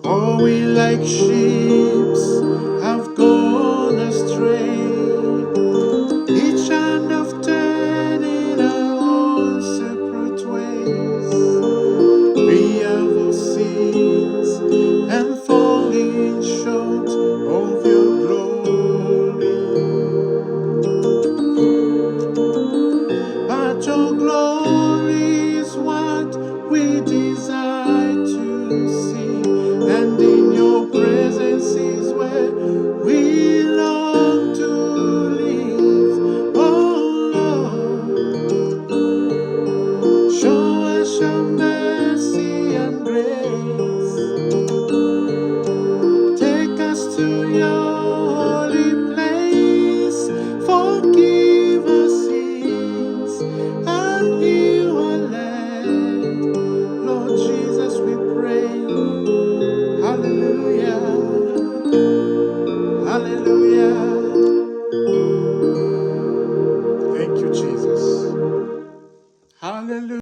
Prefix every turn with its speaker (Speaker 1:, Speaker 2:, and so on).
Speaker 1: For we like sheep have gone astray, each and of turning our own separate ways. We have all sins and falling short of your glory. But your glory is what we desire to see, and in your presence is where we long to live. Oh Lord, show us your mercy and grace. Take us to your holy place. Forgive our sins and heal our land. Lord Jesus, we pray. Hallelujah. Hallelujah. Thank you, Jesus. Hallelujah.